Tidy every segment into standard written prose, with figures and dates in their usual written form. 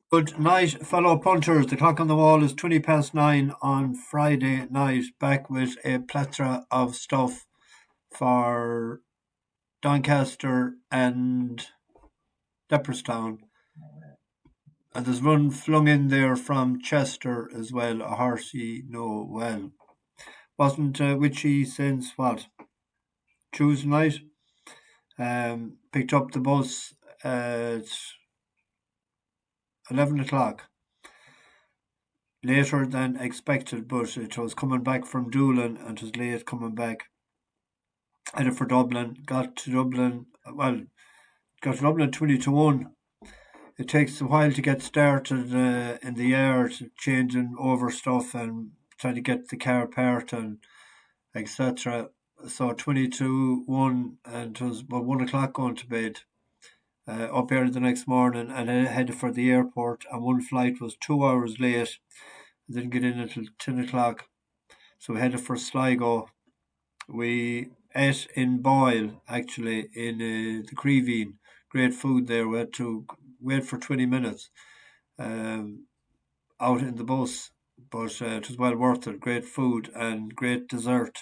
Good night, fellow punters. The clock on the wall is 20 past 9 on Friday night, back with a plethora of stuff for Doncaster and Leopardstown. And there's one flung in there from Chester as well, a horse ye know well. Wasn't witchy since what? Tuesday night. Picked up the bus at 11 o'clock. Later than expected, but it was coming back from Doolin and it was late coming back. Headed for Dublin, got to Dublin 20 to 1. It takes a while to get started in the yard, changing over stuff and trying to get the car apart and etc. So 20 to 1, and it was about 1 o'clock going to bed. Up early the next morning and headed for the airport, and one flight was 2 hours late. Didn't get in until 10 o'clock. So we headed for Sligo. We ate in Boyle, actually, in the Creeveen. Great food there. We had to wait for 20 minutes out in the bus, but it was well worth it. Great food and great dessert.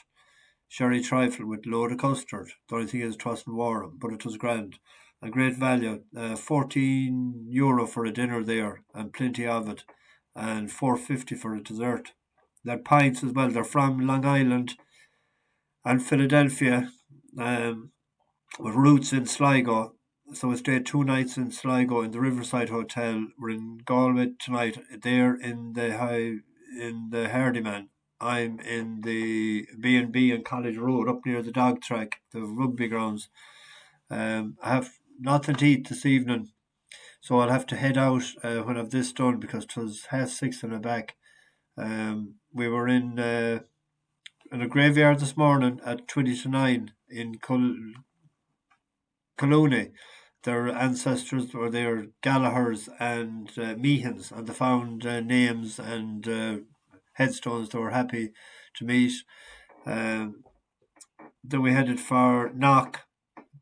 Sherry trifle with load of custard. The only thing is it wasn't warm, but it was grand. And great value. €14 for a dinner there, and plenty of it. And $4.50 for a dessert. They're pints as well. They're from Long Island and Philadelphia, with roots in Sligo. So we stayed 2 nights in Sligo in the Riverside Hotel. We're in Galway tonight. There in the Hardyman. I'm in the B&B on College Road, up near the dog track, the rugby grounds. I have nothing to eat this evening, so I'll have to head out when I've this done because it was 6:30 and I'm back. We were in a graveyard this morning at 20 to 9 in Colony. Their ancestors were there, Gallaghers and Meehans, and they found names and headstones they were happy to meet. Um, then we headed for Knock,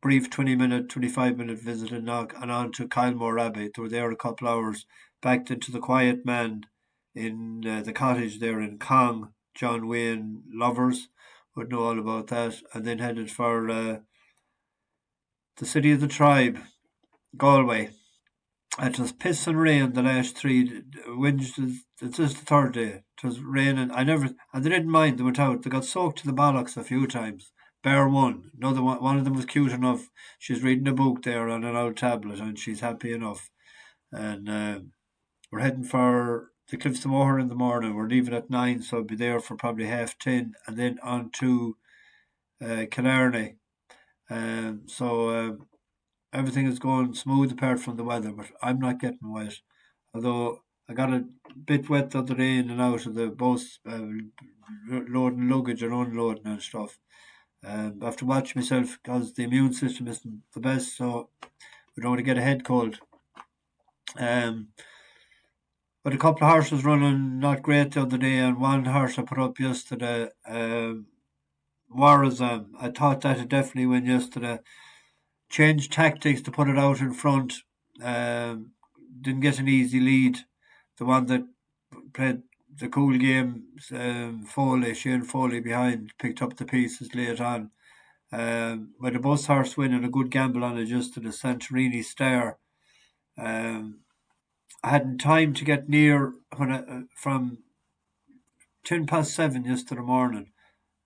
brief 20-minute, 25-minute visit in Knock, and on to Kylemore Abbey. They were there a couple hours, backed into the Quiet Man in the cottage there in Cong. John Wayne lovers would know all about that, and then headed for the city of the tribe, Galway. It was piss and rain the last three Wednesdays. It's just the third day. It was raining. And they didn't mind. They went out. They got soaked to the bollocks a few times. Bear one. Another one of them was cute enough. She's reading a book there on an old tablet, and she's happy enough. And we're heading for the Cliffs of Moher in the morning. We're leaving at 9, so I'll be there for probably 10:30, and then on to Killarney. So everything is going smooth apart from the weather, but I'm not getting wet. Although I got a bit wet the other day in and out of the bus, loading luggage and unloading and stuff. I have to watch myself because the immune system isn't the best, so we don't want to get a head cold. Um, but a couple of horses running not great the other day, and one horse I put up yesterday, Warazam. I thought that would definitely win yesterday. Changed tactics to put it out in front. Um, didn't get an easy lead. The one that played the cool game, Shane Foley behind, picked up the pieces late on. With the bus horse winning a good gamble on it just to the Santorini Star. I hadn't time to get near from 7:10 yesterday morning.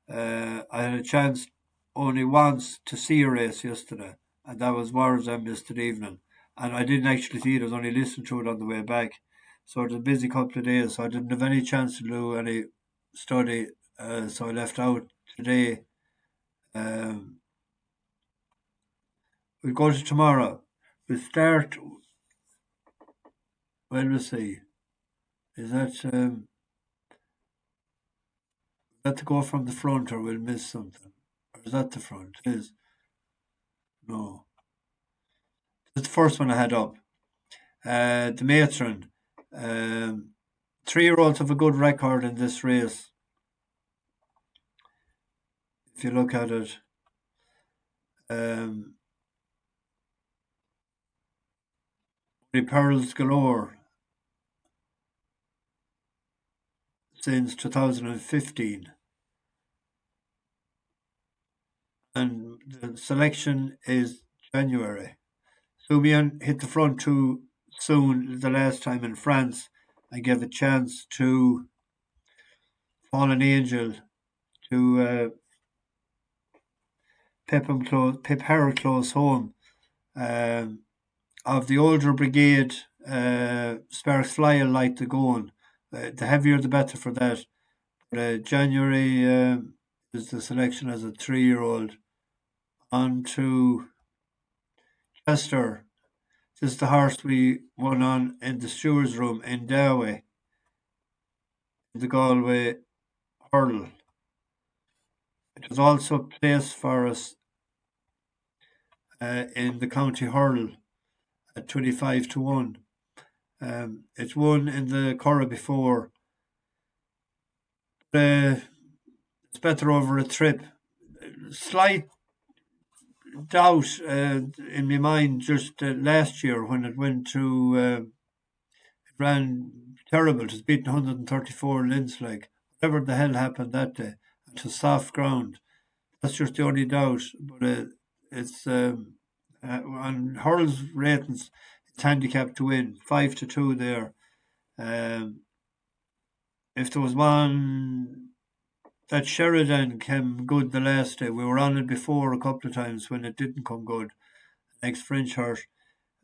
I had a chance only once to see a race yesterday, and that was Warzam yesterday evening. And I didn't actually see it, I was only listening to it on the way back. So it was a busy couple of days, so I didn't have any chance to do any study, so I left out today. Um, we'll go to tomorrow. We'll start, well, we'll see. Is that to go from the front or we'll miss something? Or is that the front? It is. No. It's the first one I had up. The Matron. 3-year-olds have a good record in this race. If you look at it, the Pearls galore. since 2015, and the selection is January. Soubian hit the front too soon the last time in France and gave a chance to Fallen Angel to pip her close home. Um, of the older brigade, Sparks Fly will like the going. The heavier the better for that. But January is the selection as a 3-year-old. On to Chester. This is the horse we won on in the stewards' room in Ndaawi, the Galway hurdle. It was also placed for us in the county hurdle at 25 to 1. It's won in the Curragh before. It's better over a trip. Slight doubt in my mind just last year when it went to it ran terrible. It was beaten 134 lengths. Like whatever the hell happened that day, to soft ground. That's just the only doubt. But it's on hurls ratings. It's handicap to win 5 to 2 there. Um, if there was one that Sheridan came good the last day, we were on it before a couple of times when it didn't come good. Next French horse.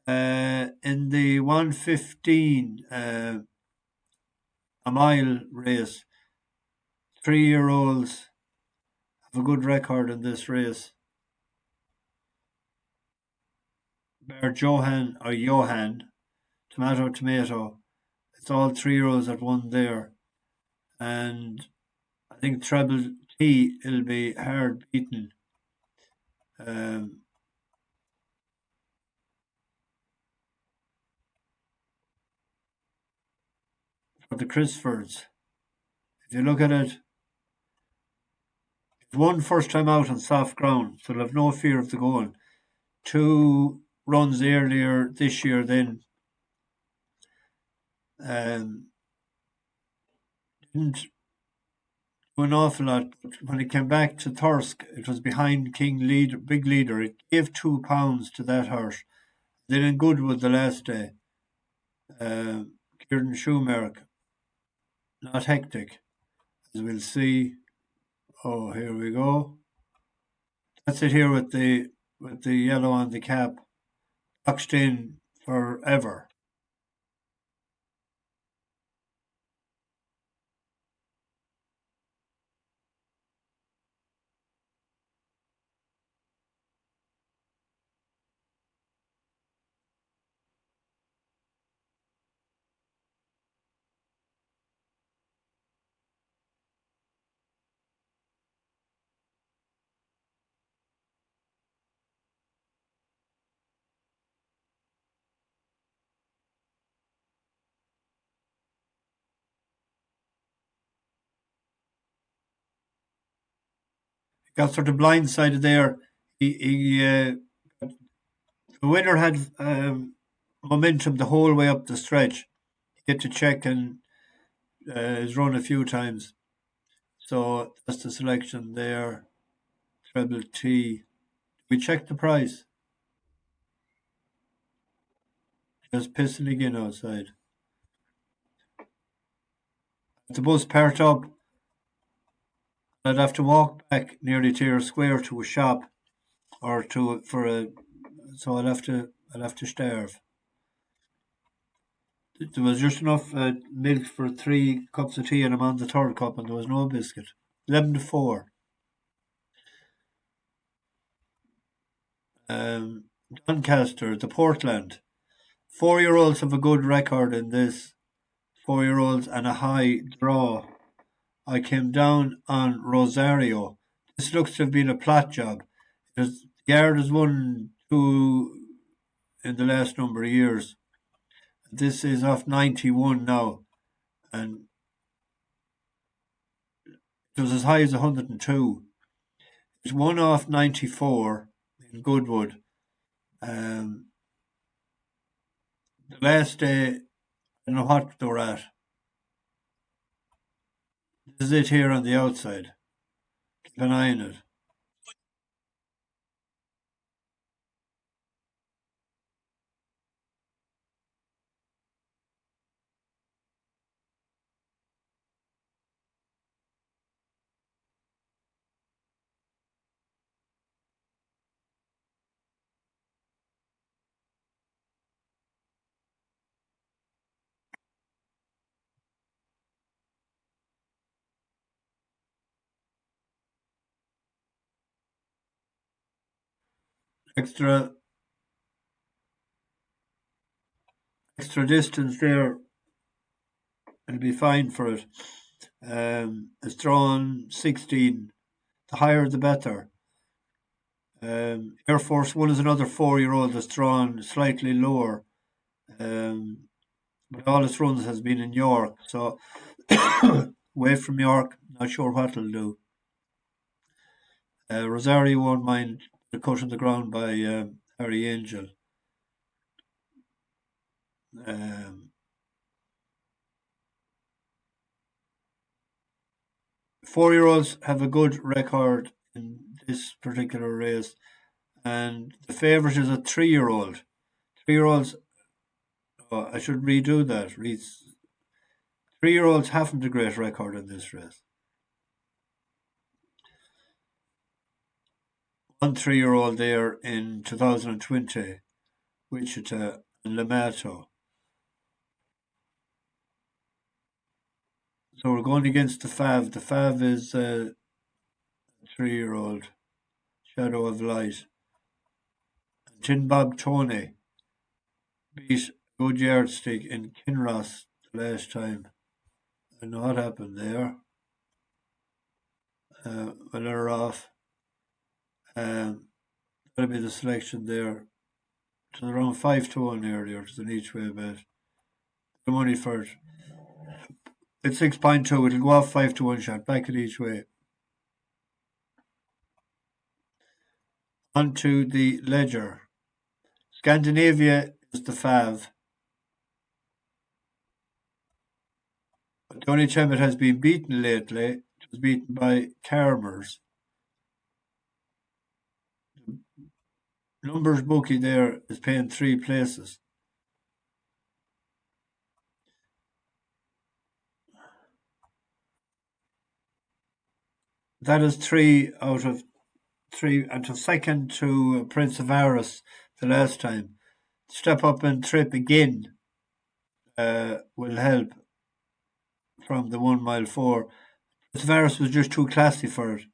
In the 115 a mile race, 3-year-olds have a good record in this race. Bear Johan or Johan, tomato, tomato. It's all 3-year-olds that won there. And I think Treble Tee will be hard beaten. Um, for the Crisfords. If you look at it, it's one first time out on soft ground, so they'll have no fear of the going. 2 runs earlier this year, then didn't do an awful lot. But when it came back to Thirsk, it was behind King Leader, Big Leader. It gave £2 to that horse. Then in Goodwood the last day, Kieran Schumacher, not hectic, as we'll see. Oh, here we go. That's it here with the yellow on the cap, boxed in forever. Got sort of blindsided there. The winner had momentum the whole way up the stretch. He had to check and has run a few times. So that's the selection there. Treble T. We checked the price. Just pissing again outside. The bus parked up. I'd have to walk back nearly to your square to a shop or to for a. So I'll have to starve. There was just enough milk for 3 cups of tea, and I'm on the third cup, and there was no biscuit. 11 to 4. Um, Doncaster, the Portland. 4-year-olds have a good record in this. 4-year-olds and a high draw. I came down on Rosario. This looks to have been a plot job. The yard has won 2 in the last number of years. This is off 91 now, and it was as high as 102. It's one off 94 in Goodwood. Um, the last day, I don't know what they were at. This is it here on the outside. Keep an eye on it. Extra extra distance there will be fine for it. It's drawn 16. The higher the better. Air Force One is another 4-year-old that's drawn slightly lower. Um, but all its runs has been in York. So away from York, not sure what it'll do. Rosario won't mind the cut on the ground by Harry Angel. Um, 4-year-olds have a good record in this particular race, and the favourite is a 3-year-old. 3-year-olds, oh, I should redo that. 3-year-olds haven't a great record in this race. One 3-year-old there in 2020, Wichita and Lamato. So we're going against the Fav. The Fav is a 3-year-old, Shadow of Light. Ten Bob Tony beat good yardstick in Kinross the last time. I don't know what happened there. When they're off, that'll be the selection there. To around 5-1 earlier. It's an each way bet. The money for it. It's 6.2. It'll go off 5-1 shot. Back it each way. On to the ledger. Scandinavia is the Fav. But the only time it has been beaten lately, it was beaten by Carmers. Numbers bookie there is paying 3 places. That is 3 out of 3, and to second to Prince of Aris the last time. Step up and trip again will help from the 1 mile 4. Prince of Aris was just too classy for it.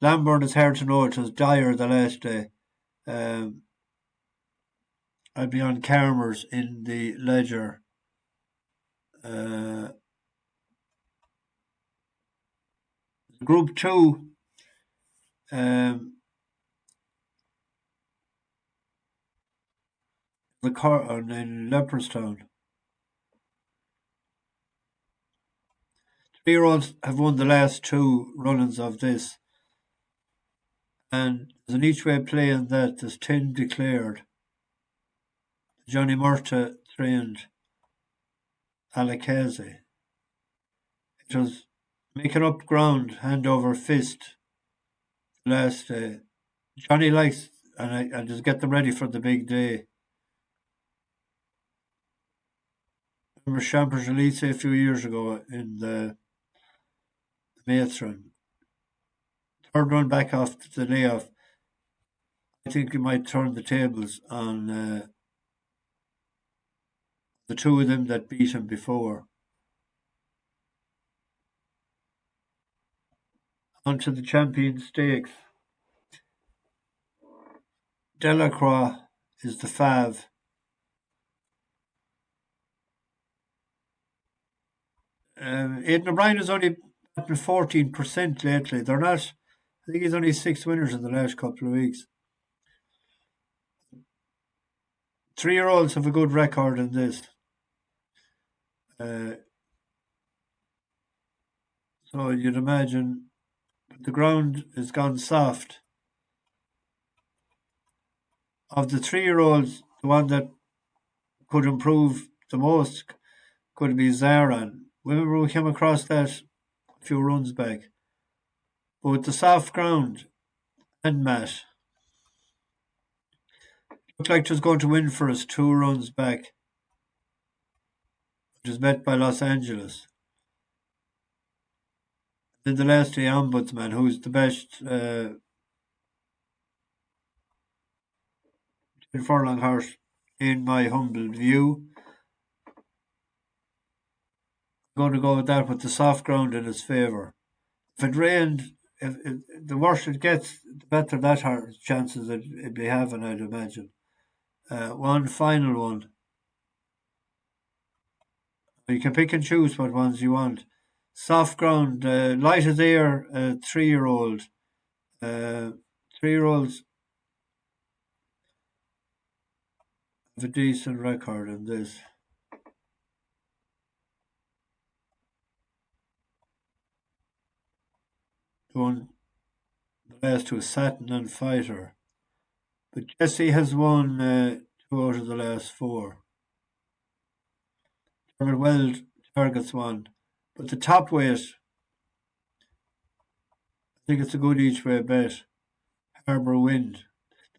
Lambourne is hard to know. It was dire the last day. Um, I'd be on Carmers in the ledger. Uh, Group 2, the car in Leopardstown. 3-year-olds have won the last 2 runnings of this. And there's an each way play in that. There's 10 declared. Johnny Murta trained Alakazi. It was making up ground, hand over fist last day. Johnny likes, and I just get them ready for the big day. Remember Champers Elite a few years ago in the Matron. Third run back off the layoff. I think he might turn the tables on the 2 of them that beat him before. On to the Champion Stakes. Delacroix is the Fav. Aidan O'Brien has only gotten 14% lately. They're not. I think he's only 6 winners in the last couple of weeks. 3-year-olds have a good record in this. So you'd imagine the ground has gone soft. Of the 3-year-olds, the one that could improve the most could be Zaran. Remember we came across that few runs back. But with the soft ground, Anmaat looked like it was going to win for us 2 runs back, which was met by Los Angeles. Then the last day, Ombudsman, who's the best 10 furlong horse in my humble view. I'm going to go with that with the soft ground in its favour. If it rained, if the worse it gets, the better that horse chances it'd be having, I'd imagine. One final one. You can pick and choose what ones you want. Soft ground, light as air, 3-year-old. 3-year-olds have a decent record in this. One, the last two, Satin and Fighter. But Jesse has won 2 out of the last 4. Dermot Weld targets one. But the top weight, I think it's a good each way bet. Harbour Wind.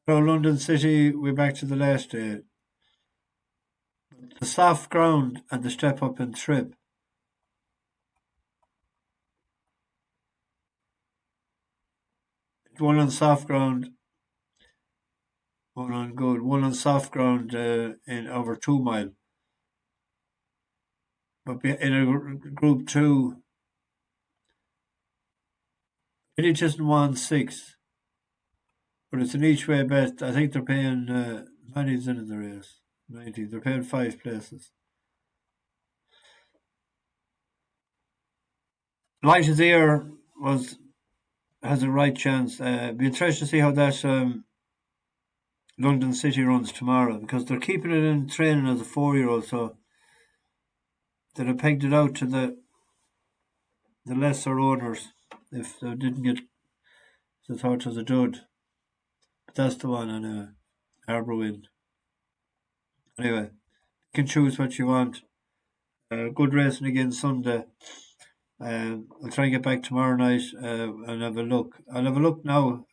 So London City, we're back to the last day. The soft ground and the step up in trip. One on soft ground, one on good, one on soft ground in over 2 mile. But in a group 2, it just won 6. But it's an each way bet. I think they're paying, money's in the race. 90. They're paying 5 places. Light as Air has a right chance. Be interested to see how that London City runs tomorrow, because they're keeping it in training as a 4-year-old, so they'd have pegged it out to the lesser owners if they didn't get the thought of the dud. But that's the one on Harbour Wind. Anyway, you can choose what you want. Good racing again Sunday. I'll try and get back tomorrow night and have a look. I'll have a look now.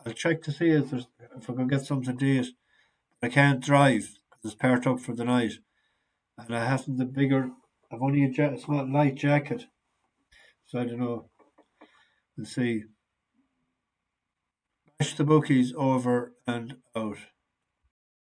I'll check to see if I can get something to eat. I can't drive because it's parked up for the night, and I haven't the bigger. I've only a small light jacket, so I don't know. We'll see. Bash the bookies over and out.